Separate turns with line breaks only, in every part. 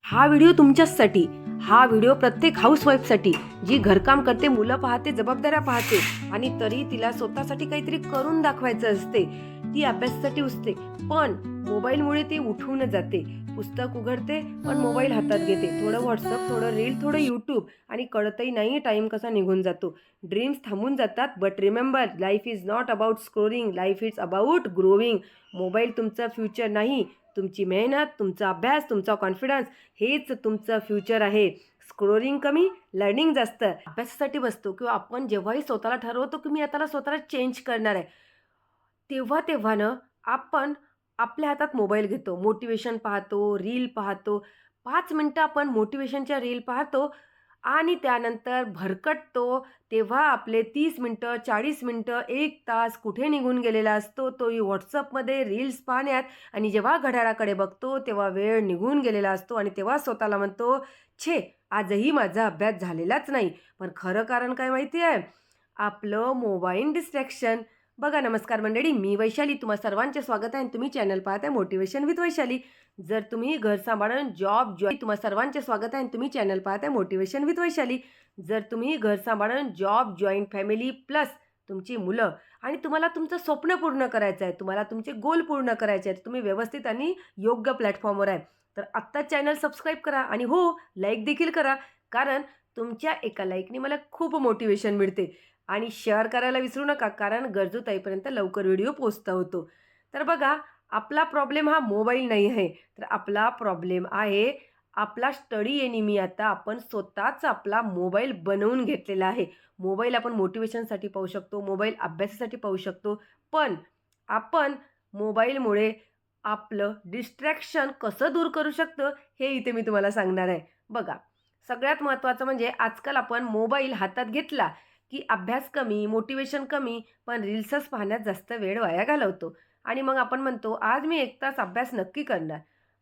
हा व्हिडिओ तुमच्याचसाठी. हा व्हिडिओ प्रत्येक हाऊसवाईफसाठी, जी घरकाम करते, मुलं पाहते, जबाबदाऱ्या पाहते आणि तरी तिला स्वतःसाठी काहीतरी करून दाखवायचं असते. ती अभ्यासासाठी उठते, पण मोबाईलमुळे ती उठून जाते. पुस्तक उघडते, पण मोबाईल हातात घेते. थोडं व्हॉट्सअप, थोडं रील, थोडं यूट्यूब आणि कळतही नाही टाईम कसा निघून जातो. ड्रीम्स थांबून जातात. But remember, life is not about scrolling, life is about growing. Mobile तुमचं फ्युचर नाही, तुमची मेहनत, तुमचा अभ्यास, तुमचा कॉन्फिडन्स हेच तुमचं फ्युचर आहे. स्क्रोलिंग कमी, लर्निंग जास्त. अभ्यासासाठी बसतो किंवा आपण जेव्हाही स्वतःला ठरवतो की मी आता स्वतःला चेंज करणार आहे, तेव्हा तेव्हा ना आपण आपल्या हातात मोबाईल घेतो, मोटिवेशन पाहतो, रील पाहतो. 5 मिनटं आपण मोटिवेशनच्या रील पाहतो आणि त्यानंतर भरकटतो. तेव्हा आपले 30 मिनटं, 40 मिनटं, 1 तास कुठे निघून गेलेला असतो, तोही WhatsAppमध्ये रील्स पाहण्यात. आणि जेव्हा घड्याळाकडे बघतो तेव्हा वेळ निघून गेलेला असतो आणि तेव्हा स्वतःला म्हणतो, छे, आजही माझा अभ्यास झालेलाच नाही. पण खरं कारण काय माहिती आहे? आपलं मोबाईल डिस्ट्रॅक्शन. बघा, नमस्कार मंडळी, मी वैशाली, तुम्हा सर्वांचे स्वागत आहे आणि तुम्ही चॅनल पाहताय मोटिवेशन विथ वैशाली. जर तुम्ही घर सांभाळून तुम्हा सर्वांचे स्वागत आहे आणि तुम्ही चॅनल पाहताय मोटिवेशन विथ वैशाली. जर तुम्ही घर सांभाळून जॉईंट फॅमिली प्लस तुमची मुलं आणि तुम्हाला तुमचं स्वप्न पूर्ण करायचं आहे, तुम्हाला तुमचे गोल पूर्ण करायचे आहेत, तुम्ही व्यवस्थित आणि योग्य प्लॅटफॉर्मवर आहे, तर आत्ताच चॅनल सबस्क्राईब करा आणि हो, लाईक देखील करा. कारण तुमच्या एका लाईकने मला खूप मोटिवेशन मिळते. आणि शेअर करायला विसरू नका, कारण गरजू ताईपर्यंत लवकर व्हिडिओ पोचता होतो. तर बघा, आपला प्रॉब्लेम हा मोबाईल नाही आहे, तर आपला प्रॉब्लेम आहे आपला स्टडी एनिमी. आता आपण स्वतःच आपला मोबाईल बनवून घेतलेला आहे. मोबाईल आपण मोटिवेशनसाठी पाहू शकतो, मोबाईल अभ्यासासाठी पाहू शकतो, पण आपण मोबाईलमुळे आपलं डिस्ट्रॅक्शन कसं दूर करू शकतो हे इथे मी तुम्हाला सांगणार आहे. बघा, सगळ्यात महत्त्वाचं म्हणजे आजकाल आपण मोबाईल हातात घेतला की अभ्यास कमी, मोटिवेशन कमी, पण रील्सच पाहण्यात जास्त वेळ वाया घालवतो. आणि मग आपण म्हणतो, आज मी 1 तास अभ्यास नक्की करणार.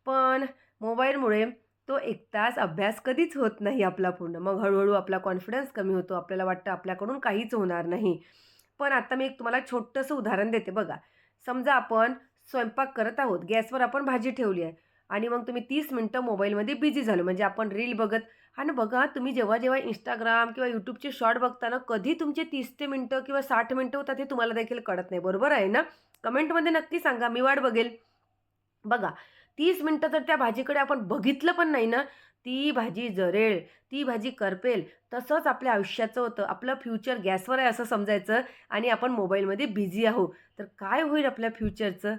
पण मोबाईलमुळे तो 1 तास अभ्यास कधीच होत नाही आपला पूर्ण. मग हळूहळू आपला कॉन्फिडन्स कमी होतो. आपल्याला वाटतं आपल्याकडून काहीच होणार नाही. पण आता मी एक तुम्हाला छोटंसं उदाहरण देते बघा. समजा आपण स्वयंपाक करत आहोत, गॅसवर आपण भाजी ठेवली आहे आणि मग तुम्ही 30 मिनटं मोबाईलमध्ये बिझी झालो, म्हणजे आपण रील बघत. आणि बघा, तुम्ही जेव्हा जेव्हा Instagram किंवा YouTubeचे शॉर्ट बघताना कधी तुमचे 30 मिनटं किंवा 60 मिनटं होतात हे तुम्हाला देखील कळत नाही. बरोबर आहे ना? कमेंटमध्ये नक्की सांगा, मी वाट बघेल. बघा, 30 मिनिटं जर त्या भाजीकडे आपण बघितलं पण नाही ना, ती भाजी जळेल, ती भाजी करपेल. तसंच आपल्या आयुष्याचं होतं. आपलं फ्युचर गॅसवर आहे असं समजायचं आणि आपण मोबाईलमध्ये बिझी आहोत. तर काय होईल आपल्या फ्युचरचं?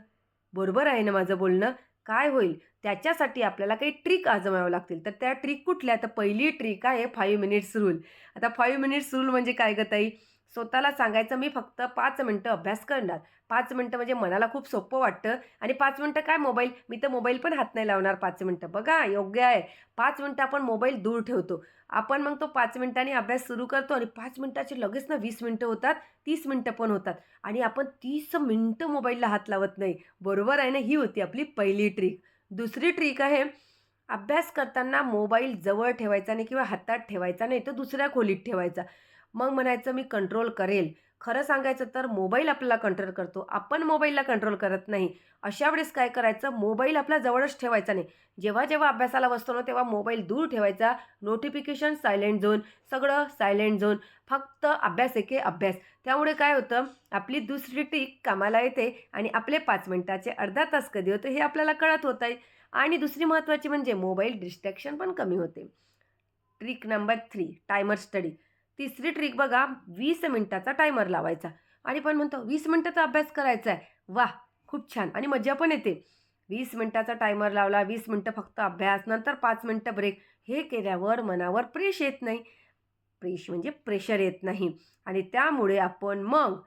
बरोबर आहे ना माझं बोलणं? काय होईल? त्याच्यासाठी आपल्याला काही ट्रिक आजमाव्या लागतील. तर त्या ट्रिक कुठल्या? तर पहिली ट्रिक आहे 5 मिनिट्स रूल. आता 5 मिनिट्स रूल म्हणजे काय गं ताई? स्वतःला सांगायचं, मी फक्त 5 मिनिटं अभ्यास करणार. 5 मिनिटं म्हणजे मनाला खूप सोपं वाटतं. आणि 5 मिनिटं काय मोबाईल? मी तर मोबाईल पण हात नाही लावणार 5 मिनिटं. बघा, योग्य आहे. 5 मिनिटं आपण मोबाईल दूर ठेवतो. आपण मग तो 5 मिनिटांनी अभ्यास सुरू करतो आणि 5 मिनिटाचे लगेच ना 20 मिनिटं होतात, 30 मिनिटं पण होतात आणि आपण 30 मिनिटं मोबाईलला हात लावत नाही. बरोबर आहे ना? ही होती आपली पहिली ट्रिक. दुसरी ट्रिक आहे, अभ्यास करताना मोबाईल जवळ ठेवायचा नाही किंवा हातात ठेवायचा नाही, तो दुसऱ्या खोलीत ठेवायचा. मग म्हणायचं मी कंट्रोल करेल. खरं सांगायचं तर मोबाईल आपल्याला कंट्रोल करतो, आपण मोबाईलला कंट्रोल करत नाही. अशा वेळेस काय करायचं, मोबाईल आपल्या जवळच ठेवायचा नाही. जेव्हा जेव्हा अभ्यासाला बसतो ना, तेव्हा मोबाईल दूर ठेवायचा. नोटिफिकेशन सायलेंट झोन, सगळं सायलेंट झोन. फक्त अभ्यास एके अभ्यास. त्यामुळे काय होतं, आपली दुसरी ट्रिक कामाला येते आणि आपले 5 मिनिटाचे अर्धा तास कधी होतं हे आपल्याला कळत होत आहे. आणि दुसरी महत्त्वाची म्हणजे मोबाईल डिस्ट्रॅक्शन पण कमी होते. Trick number 3, timer study. तिसरी ट्रिक बघा, 20 मिनिटाचा टायमर लावायचा. आणि पण म्हणतो 20 मिनिटाचा अभ्यास करायचा आहे. वाह! खूप छान आणि मजा पण येते. 20 मिनिटाचा टायमर लावला, 20 मिनिटं फक्त अभ्यास, नंतर 5 मिनिटं ब्रेक. हे केल्यावर मनावर येत नाही. म्हणजे प्रेशर येत नाही आणि त्यामुळे आपण मग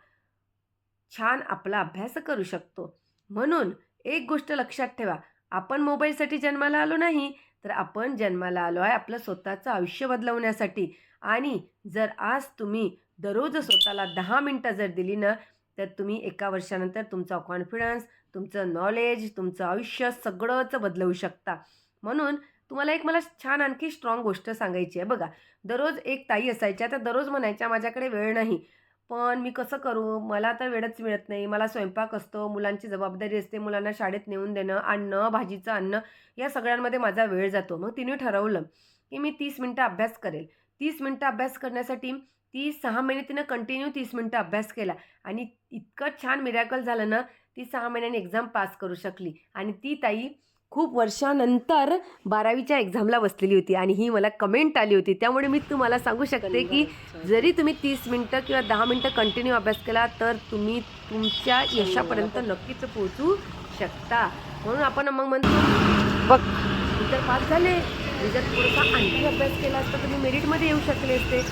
छान आपला अभ्यास करू शकतो. म्हणून एक गोष्ट लक्षात ठेवा, आपण मोबाईलसाठी जन्माला आलो नाही, तर आपण जन्माला आलो आहे आपलं स्वतःचं आयुष्य बदलवण्यासाठी. आणि जर आज तुम्ही दररोज स्वतःला 10 मिनिटं जर दिली ना, तर तुम्ही एका वर्षानंतर तुमचा कॉन्फिडन्स, तुमचं नॉलेज, तुमचं आयुष्य सगळंच बदलवू शकता. म्हणून तुम्हाला एक मला छान आणखी स्ट्राँग गोष्ट सांगायची आहे बघा. दररोज एक ताई असायच्या, त्या दररोज म्हणायच्या, माझ्याकडे वेळ नाही. पण मी कसं करू, मला तर वेळच मिळत नाही. मला स्वयंपाक असतो, मुलांची जबाबदारी असते, मुलांना शाळेत नेऊन देणं, आणणं, भाजीचं आणणं, या सगळ्यांमध्ये माझा वेळ जातो. मग तिने ठरवलं की मी 30 मिनिटं अभ्यास करेल. 30 मिनिटं अभ्यास करण्यासाठी ती 6 महिने तिनं कंटिन्यू 30 मिनिटं अभ्यास केला आणि इतकं छान मिरॅकल झालं ना, ती 6 महिन्यांनी एक्झाम पास करू शकली आणि ती ताई खूप वर्षानंतर 12वीच्या एक्झामला बसलेली होती आणि ही मला कमेंट आली होती. त्यामुळे मी तुम्हाला सांगू शकते की जरी तुम्ही 30 मिनिटं किंवा 10 मिनिटं कंटिन्यू अभ्यास केला तर तुम्ही तुमच्या यशापर्यंत नक्कीच पोहोचू शकता. म्हणून आपण मग म्हणतो बघ मी तर पास झाले, मी जर थोडासा आणखी अभ्यास केला असता तर मी मेरिटमध्ये येऊ शकले असते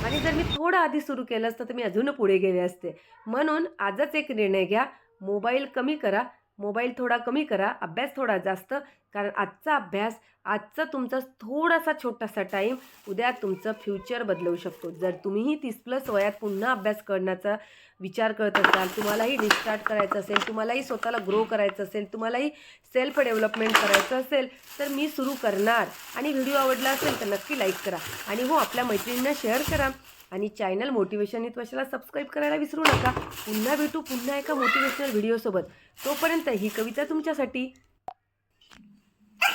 आणि जर मी थोडं आधी सुरू केलं असतं तर मी अजून पुढे गेले असते. म्हणून आजच एक निर्णय घ्या, मोबाईल कमी करा, मोबाईल थोडा कमी करा, अभ्यास थोडा जास्त. कारण आजचा अभ्यास, आजचा तुमचा थोडासा छोटासा टाईम उद्या तुमचं फ्युचर बदलवू शकतो. जर तुम्हीही 30+ वयात पुन्हा अभ्यास करण्याचा विचार करत असाल, तुम्हालाही रिस्टार्ट करायचं असेल, तुम्हालाही स्वतःला ग्रो करायचं असेल, तुम्हालाही सेल्फ डेव्हलपमेंट करायचं असेल तर मी सुरू करणार. आणि व्हिडिओ आवडला असेल तर नक्की लाईक करा आणि हो आपल्या मैत्रिणींना शेअर करा आणि चॅनल मोटिवेशन हितवशाला सबस्क्राईब करायला विसरू नका. पुन्हा भेटू पुन्हा एका मोटिवेशनल व्हिडिओसोबत. तोपर्यंत ही कविता तुमच्यासाठी.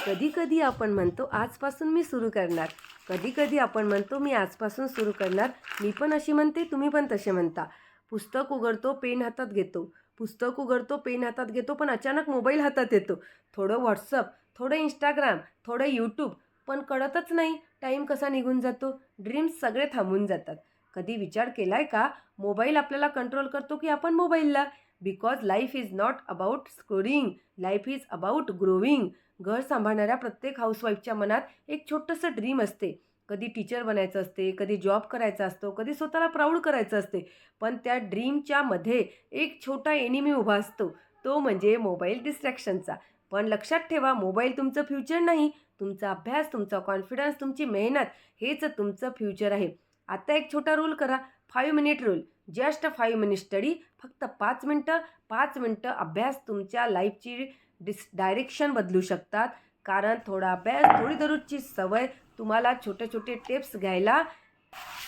कधी कधी आपण म्हणतो आजपासून मी सुरू करणार, कधी कधी आपण म्हणतो मी आजपासून सुरू करणार. मी पण अशी म्हणते, तुम्ही पण तसे म्हणता. पुस्तक उघडतो, पेन हातात घेतो, पुस्तक उघडतो, पेन हातात घेतो, पण अचानक मोबाईल हातात येतो. थोडं व्हॉट्सअप, थोडं इंस्टाग्राम, थोडं यूट्यूब, पण कळतच नाही टाईम कसा निघून जातो. ड्रीम्स सगळे थांबून जातात. कधी विचार केलाय का मोबाईल आपल्याला कंट्रोल करतो की आपण मोबाईलला? Because life is not about scoring, life is about growing. घर सांभाळणाऱ्या प्रत्येक हाऊसवाईफच्या मनात एक छोटंसं ड्रीम असते. कधी टीचर बनायचं असते, कधी जॉब करायचा असतो, कधी स्वतःला प्राऊड करायचं असते. पण त्या ड्रीमच्या मध्ये एक छोटा एनिमी उभा असतो, तो म्हणजे मोबाईल डिस्ट्रॅक्शनचा. पण लक्षात ठेवा, मोबाईल तुमचं फ्युचर नाही. तुमचा अभ्यास, तुमचा कॉन्फिडन्स, तुमची मेहनत हेच तुमचं फ्युचर आहे. आता एक छोटा रूल करा, 5 minute rule. Just 5 minute study. फक्त 5 मिनटं अभ्यास तुमच्या लाईफची डायरेक्शन बदलू शकतात. कारण थोडा अभ्यास, थोडी दररोजची सवय तुम्हाला छोटे छोटे टिप्स घ्यायला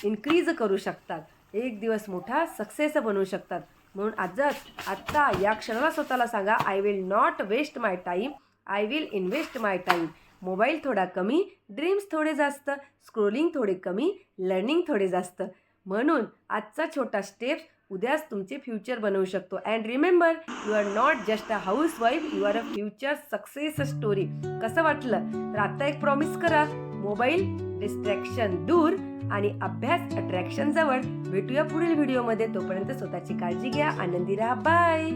इन्क्रीज करू शकतात. एक दिवस मोठा सक्सेस बनवू शकतात. म्हणून आत्ता या क्षणाला स्वतःला सांगा, I will not waste my time, I will invest my time. Mobile थोडा कमी, ड्रीम्स थोडे जास्त, स्क्रोलिंग थोडे कमी, लर्निंग थोडे जास्त. म्हणून आजचा छोटा स्टेप्स उद्याच तुमचे फ्युचर बनवू शकतो. And remember, you are not just a housewife, you are a future success story. कसं वाटलं तर आता एक प्रॉमिस करा, मोबाईल डिस्ट्रॅक्शन दूर आणि अभ्यास अट्रॅक्शन जवळ. भेटूया पुढील व्हिडिओमध्ये. तोपर्यंत स्वतःची काळजी घ्या, आनंदी राहा. बाय.